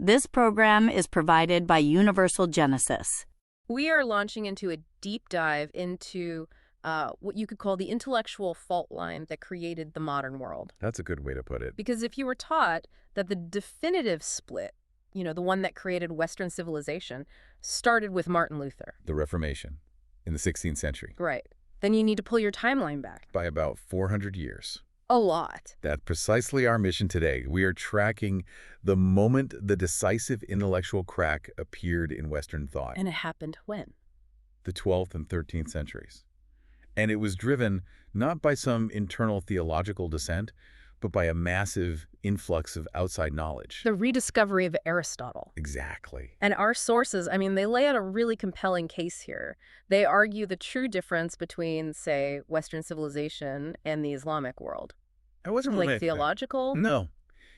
This program is provided by Universal Genesis. We are launching into a deep dive into what you could call the intellectual fault line that created the modern world. That's a good way to put it. Because if you were taught that the definitive split, the one that created Western civilization, started with Martin Luther. The Reformation in the 16th century. Right. Then you need to pull your timeline back. By about 400 years. A lot. That's precisely our mission today. We are tracking the moment the decisive intellectual crack appeared in Western thought. And it happened when? The 12th and 13th centuries. And it was driven not by some internal theological dissent, but by a massive influx of outside knowledge. The rediscovery of Aristotle. Exactly. And our sources, they lay out a really compelling case here. They argue the true difference between, say, Western civilization and the Islamic world. It wasn't like theological? No.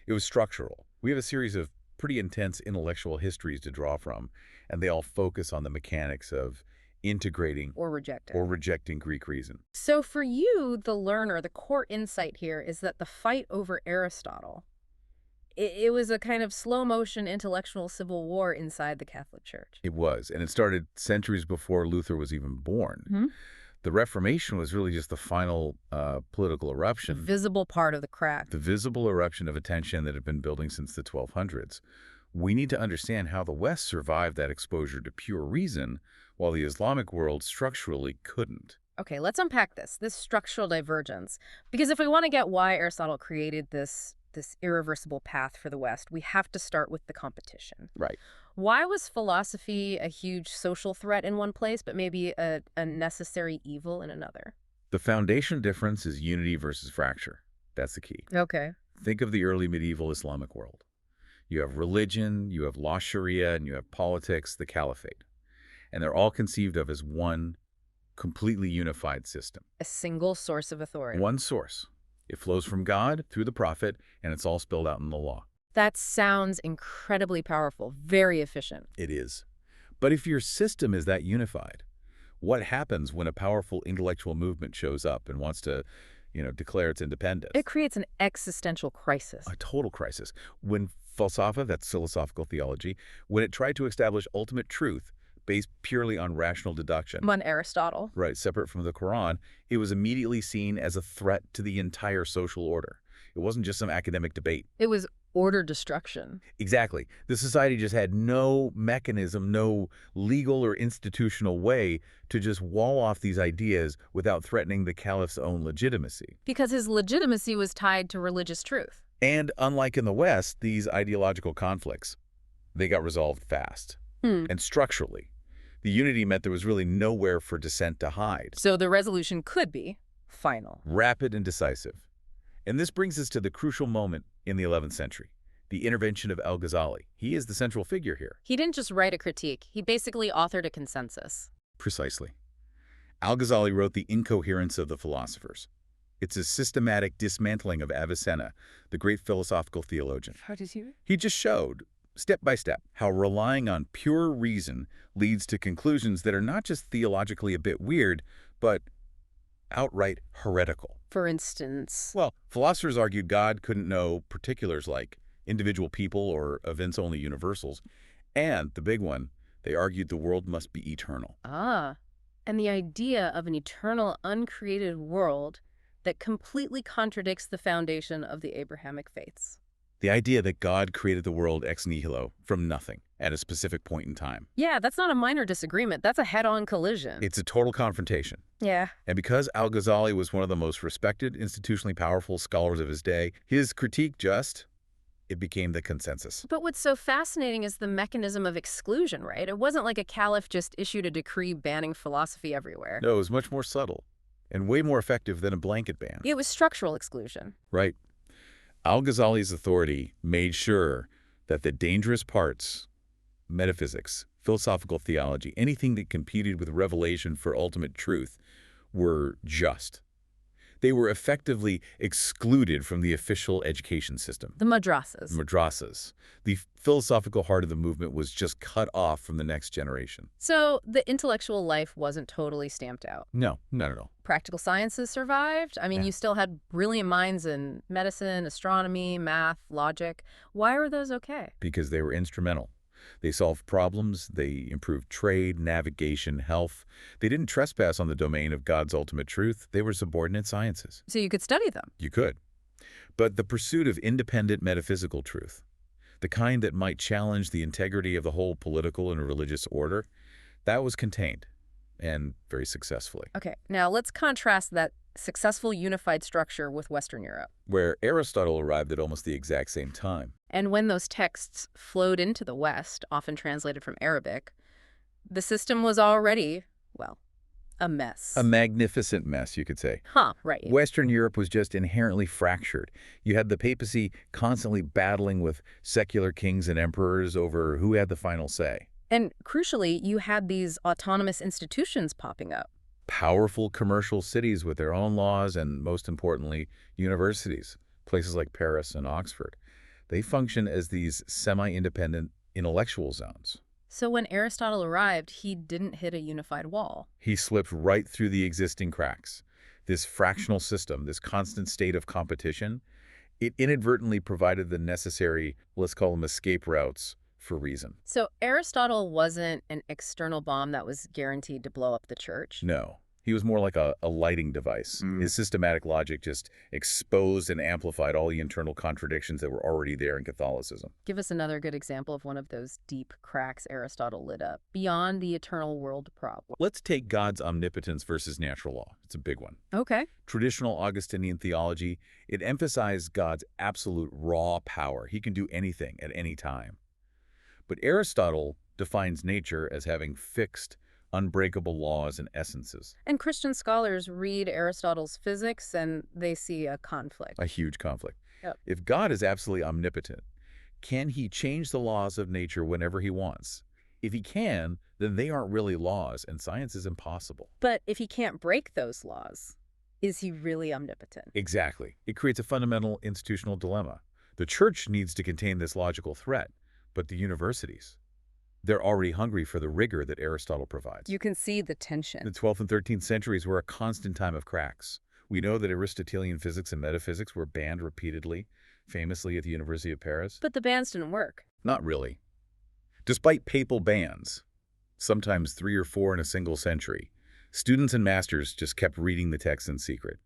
It was structural. We have a series of pretty intense intellectual histories to draw from, and they all focus on the mechanics of integrating or rejecting Greek reason. So for you, the learner, the core insight here is that the fight over Aristotle, it was a kind of slow-motion intellectual civil war inside the Catholic Church. It was, and it started centuries before Luther was even born. Mm-hmm. The Reformation was really just the final political eruption. The visible part of the crack. The visible eruption of a tension that had been building since the 1200s. We need to understand how the West survived that exposure to pure reason, while the Islamic world structurally couldn't. Okay, let's unpack this structural divergence. Because if we want to get why Aristotle created this irreversible path for the West, we have to start with the competition. Right. Why was philosophy a huge social threat in one place, but maybe a necessary evil in another? The foundation difference is unity versus fracture. That's the key. Okay. Think of the early medieval Islamic world. You have religion, you have law sharia, and you have politics, the caliphate. And they're all conceived of as one completely unified system. A single source of authority. One source. It flows from God through the prophet, and it's all spelled out in the law. That sounds incredibly powerful, very efficient. It is. But if your system is that unified, what happens when a powerful intellectual movement shows up and wants to, declare its independence? It creates an existential crisis. A total crisis. When falsafa, that's philosophical theology, when it tried to establish ultimate truth based purely on rational deduction. On Aristotle. Right, separate from the Quran, it was immediately seen as a threat to the entire social order. It wasn't just some academic debate. It was order destruction. Exactly. The society just had no mechanism, no legal or institutional way to just wall off these ideas without threatening the caliph's own legitimacy. Because his legitimacy was tied to religious truth. And unlike in the West, these ideological conflicts, they got resolved fast and structurally. The unity meant there was really nowhere for dissent to hide. So the resolution could be final. Rapid and decisive. And this brings us to the crucial moment in the 11th century, the intervention of Al-Ghazali. He is the central figure here. He didn't just write a critique. He basically authored a consensus. Precisely. Al-Ghazali wrote The Incoherence of the Philosophers. It's a systematic dismantling of Avicenna, the great philosophical theologian. How does he? He just showed, step by step, how relying on pure reason leads to conclusions that are not just theologically a bit weird, but outright heretical. For instance? Well, philosophers argued God couldn't know particulars like individual people or events-only universals. And the big one, they argued the world must be eternal. Ah, and the idea of an eternal, uncreated world that completely contradicts the foundation of the Abrahamic faiths. The idea that God created the world ex nihilo, from nothing, at a specific point in time. Yeah, that's not a minor disagreement. That's a head-on collision. It's a total confrontation. Yeah. And because Al-Ghazali was one of the most respected, institutionally powerful scholars of his day, his critique it became the consensus. But what's so fascinating is the mechanism of exclusion, right? It wasn't like a caliph just issued a decree banning philosophy everywhere. No, it was much more subtle and way more effective than a blanket ban. It was structural exclusion. Right. Al-Ghazali's authority made sure that the dangerous parts, metaphysics, philosophical theology, anything that competed with revelation for ultimate truth, were just. They were effectively excluded from the official education system. The madrasas. Madrasas. The philosophical heart of the movement was just cut off from the next generation. So the intellectual life wasn't totally stamped out. No, not at all. Practical sciences survived. I mean, Yeah. you still had brilliant minds in medicine, astronomy, math, logic. Why were those okay? Because they were instrumental. They solved problems, they improved trade, navigation, health. They didn't trespass on the domain of God's ultimate truth. They were subordinate sciences. So you could study them. You could. But the pursuit of independent metaphysical truth, the kind that might challenge the integrity of the whole political and religious order, that was contained, and very successfully. Okay, now let's contrast that successful unified structure with Western Europe. Where Aristotle arrived at almost the exact same time. And when those texts flowed into the West, often translated from Arabic, the system was already, well, a mess. A magnificent mess, you could say. Right. Western Europe was just inherently fractured. You had the papacy constantly battling with secular kings and emperors over who had the final say. And crucially, you had these autonomous institutions popping up. Powerful commercial cities with their own laws and, most importantly, universities, places like Paris and Oxford. They function as these semi-independent intellectual zones. So when Aristotle arrived, he didn't hit a unified wall. He slipped right through the existing cracks. This fractional system, this constant state of competition, it inadvertently provided the necessary, let's call them escape routes, for reason. So Aristotle wasn't an external bomb that was guaranteed to blow up the church? No. He was more like a lighting device. His systematic logic just exposed and amplified all the internal contradictions that were already there in Catholicism. Give us another good example of one of those deep cracks Aristotle lit up, beyond the eternal world problem. Let's take God's omnipotence versus natural law. It's a big one. Okay. Traditional Augustinian theology, it emphasized God's absolute raw power. He can do anything at any time. But Aristotle defines nature as having fixed, unbreakable laws and essences. And Christian scholars read Aristotle's physics and they see a conflict. A huge conflict. Yep. If God is absolutely omnipotent, can he change the laws of nature whenever he wants? If he can, then they aren't really laws, and science is impossible. But if he can't break those laws, is he really omnipotent? Exactly. It creates a fundamental institutional dilemma. The church needs to contain this logical threat, but the universities, they're already hungry for the rigor that Aristotle provides. You can see the tension. The 12th and 13th centuries were a constant time of cracks. We know that Aristotelian physics and metaphysics were banned repeatedly, famously at the University of Paris. But the bans didn't work. Not really. Despite papal bans, sometimes 3 or 4 in a single century, students and masters just kept reading the text in secret,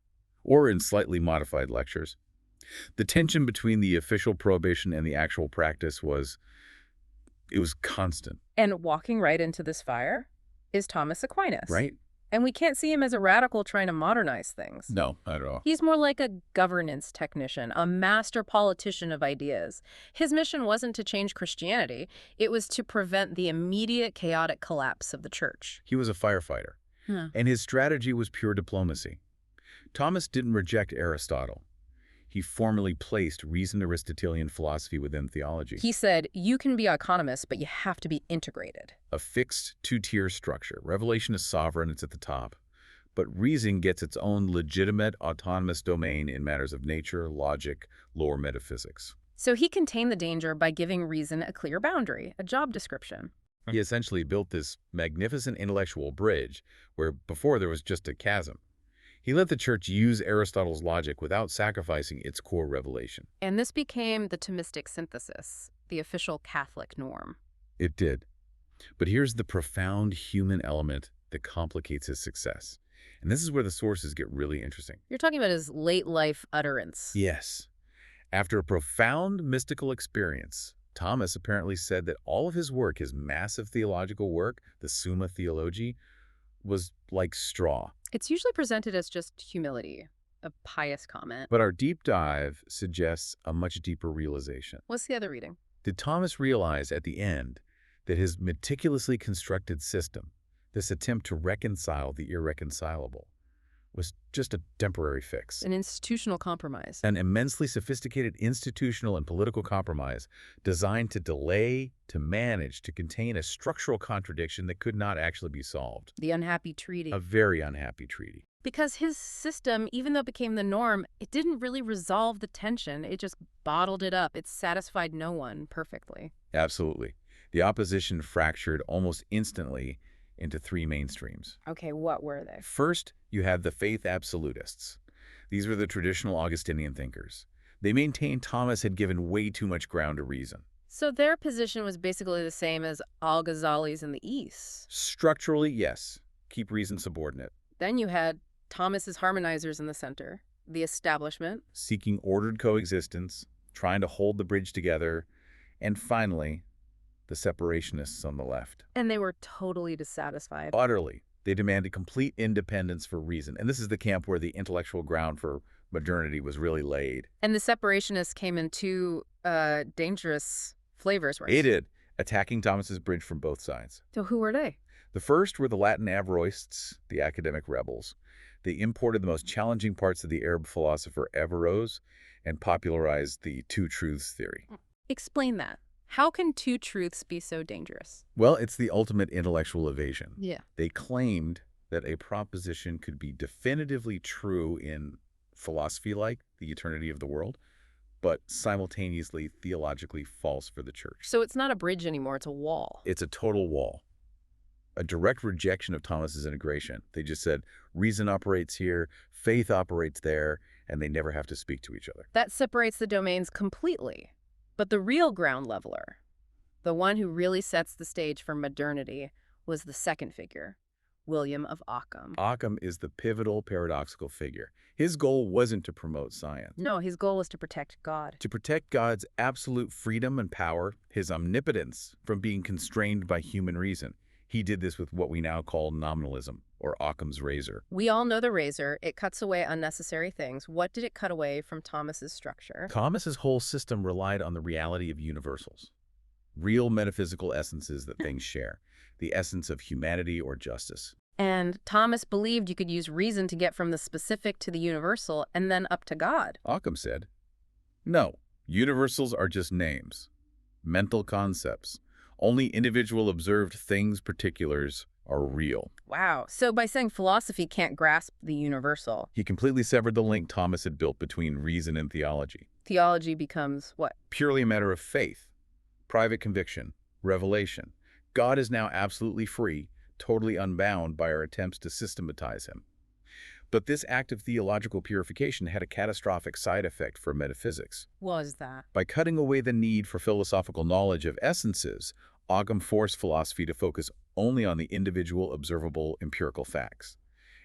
or in slightly modified lectures. The tension between the official prohibition and the actual practice was constant. And walking right into this fire is Thomas Aquinas. Right? And we can't see him as a radical trying to modernize things. No, not at all. He's more like a governance technician, a master politician of ideas. His mission wasn't to change Christianity. It was to prevent the immediate chaotic collapse of the church. He was a firefighter, and his strategy was pure diplomacy. Thomas didn't reject Aristotle. He formally placed reasoned Aristotelian philosophy within theology. He said, you can be autonomous, but you have to be integrated. A fixed two-tier structure. Revelation is sovereign, it's at the top. But reason gets its own legitimate autonomous domain in matters of nature, logic, lower metaphysics. So he contained the danger by giving reason a clear boundary, a job description. He essentially built this magnificent intellectual bridge where before there was just a chasm. He let the church use Aristotle's logic without sacrificing its core revelation. And this became the Thomistic synthesis, the official Catholic norm. It did. But here's the profound human element that complicates his success. And this is where the sources get really interesting. You're talking about his late-life utterance. Yes. After a profound mystical experience, Thomas apparently said that all of his work, his massive theological work, the Summa Theologiae, was like straw. It's usually presented as just humility, a pious comment. But our deep dive suggests a much deeper realization. What's the other reading? Did Thomas realize at the end that his meticulously constructed system, this attempt to reconcile the irreconcilable, was just a temporary fix. An institutional compromise. An immensely sophisticated institutional and political compromise designed to delay, to manage, to contain a structural contradiction that could not actually be solved. The unhappy treaty. A very unhappy treaty. Because his system, even though it became the norm, it didn't really resolve the tension. It just bottled it up. It satisfied no one perfectly. Absolutely. The opposition fractured almost instantly into three mainstreams. Okay, what were they? First, you had the faith absolutists. These were the traditional Augustinian thinkers. They maintained Thomas had given way too much ground to reason. So their position was basically the same as Al-Ghazali's in the East. Structurally, yes. Keep reason subordinate. Then you had Thomas's harmonizers in the center, the establishment. Seeking ordered coexistence, trying to hold the bridge together, and finally, the separationists on the left. And they were totally dissatisfied. Utterly. They demanded complete independence for reason. And this is the camp where the intellectual ground for modernity was really laid. And the separationists came in two dangerous flavors, right? They did, attacking Thomas's bridge from both sides. So who were they? The first were the Latin Averroists, the academic rebels. They imported the most challenging parts of the Arab philosopher Averroes and popularized the two truths theory. Explain that. How can two truths be so dangerous? Well, it's the ultimate intellectual evasion. Yeah. They claimed that a proposition could be definitively true in philosophy like the eternity of the world, but simultaneously theologically false for the church. So it's not a bridge anymore, it's a wall. It's a total wall. A direct rejection of Thomas's integration. They just said, reason operates here, faith operates there, and they never have to speak to each other. That separates the domains completely. But the real ground leveler, the one who really sets the stage for modernity, was the second figure, William of Ockham. Ockham is the pivotal paradoxical figure. His goal wasn't to promote science. No, his goal was to protect God. To protect God's absolute freedom and power, his omnipotence, from being constrained by human reason. He did this with what we now call nominalism, or Occam's razor. We all know the razor. It cuts away unnecessary things. What did it cut away from Thomas's structure? Thomas's whole system relied on the reality of universals, real metaphysical essences that things share, the essence of humanity or justice. And Thomas believed you could use reason to get from the specific to the universal and then up to God. Occam said, no, universals are just names, mental concepts. Only individual observed things, particulars, are real. Wow. So by saying philosophy can't grasp the universal, He completely severed the link Thomas had built between reason and theology. theology becomes what? Purely a matter of faith, private conviction, revelation. God is now absolutely free, totally unbound by our attempts to systematize him. But this act of theological purification had a catastrophic side effect for metaphysics. Was that? By cutting away the need for philosophical knowledge of essences, Occam forced philosophy to focus only on the individual observable empirical facts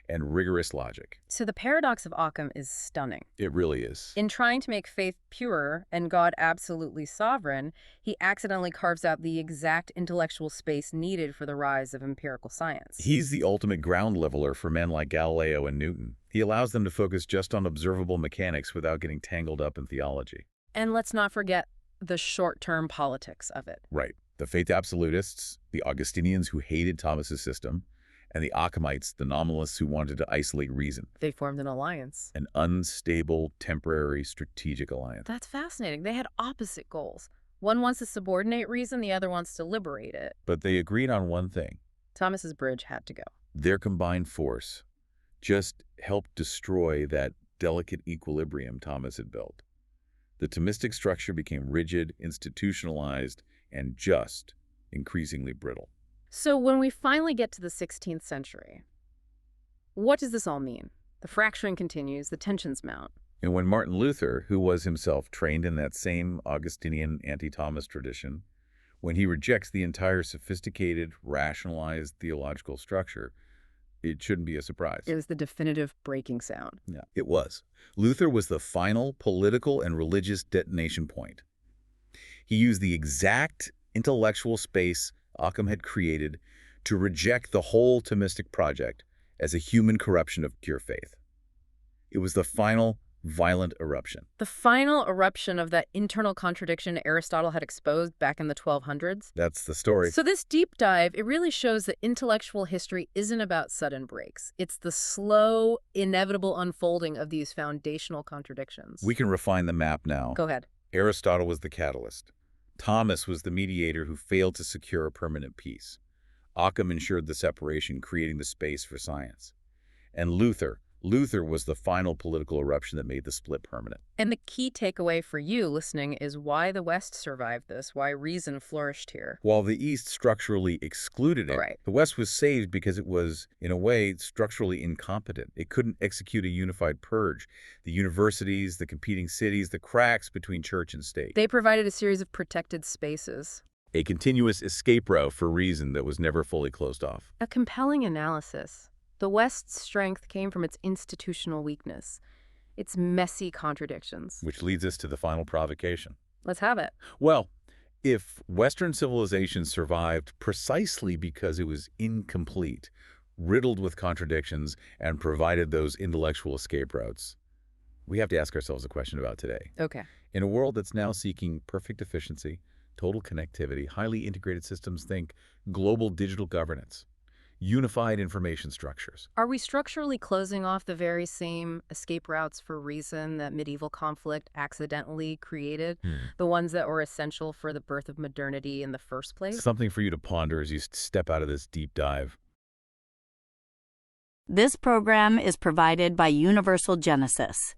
and rigorous logic. So the paradox of Occam is stunning. It really is. In trying to make faith pure and God absolutely sovereign, he accidentally carves out the exact intellectual space needed for the rise of empirical science. He's the ultimate ground leveler for men like Galileo and Newton. He allows them to focus just on observable mechanics without getting tangled up in theology. And let's not forget the short-term politics of it. Right. The faith absolutists, the Augustinians who hated Thomas's system, and the Occamites, the nominalists who wanted to isolate reason. They formed an alliance. An unstable, temporary, strategic alliance. That's fascinating. They had opposite goals. One wants to subordinate reason, the other wants to liberate it. But they agreed on one thing. Thomas's bridge had to go. Their combined force just helped destroy that delicate equilibrium Thomas had built. The Thomistic structure became rigid, institutionalized, and just increasingly brittle. So when we finally get to the 16th century, what does this all mean? The fracturing continues, the tensions mount. And when Martin Luther, who was himself trained in that same Augustinian anti-Thomas tradition, when he rejects the entire sophisticated, rationalized theological structure, it shouldn't be a surprise. It was the definitive breaking sound. Yeah, it was. Luther was the final political and religious detonation point. He used the exact intellectual space Occam had created to reject the whole Thomistic project as a human corruption of pure faith. It was the final violent eruption. The final eruption of that internal contradiction Aristotle had exposed back in the 1200s. That's the story. So this deep dive, it really shows that intellectual history isn't about sudden breaks. It's the slow, inevitable unfolding of these foundational contradictions. We can refine the map now. Go ahead. Aristotle was the catalyst. Thomas was the mediator who failed to secure a permanent peace. Occam ensured the separation, creating the space for science. And Luther was the final political eruption that made the split permanent. And the key takeaway for you listening is why the West survived this, why reason flourished here. While the East structurally excluded it, Right. the West was saved because it was, in a way, structurally incompetent. It couldn't execute a unified purge. The universities, the competing cities, the cracks between church and state. They provided a series of protected spaces. A continuous escape route for reason that was never fully closed off. A compelling analysis. The West's strength came from its institutional weakness, its messy contradictions. Which leads us to the final provocation. Let's have it. Well, if Western civilization survived precisely because it was incomplete, riddled with contradictions, and provided those intellectual escape routes, we have to ask ourselves a question about today. Okay. In a world that's now seeking perfect efficiency, total connectivity, highly integrated systems, think global digital governance, unified information structures. Are we structurally closing off the very same escape routes for reason that medieval conflict accidentally created? The ones that were essential for the birth of modernity in the first place? Something for you to ponder as you step out of this deep dive. This program is provided by Universal Genesis.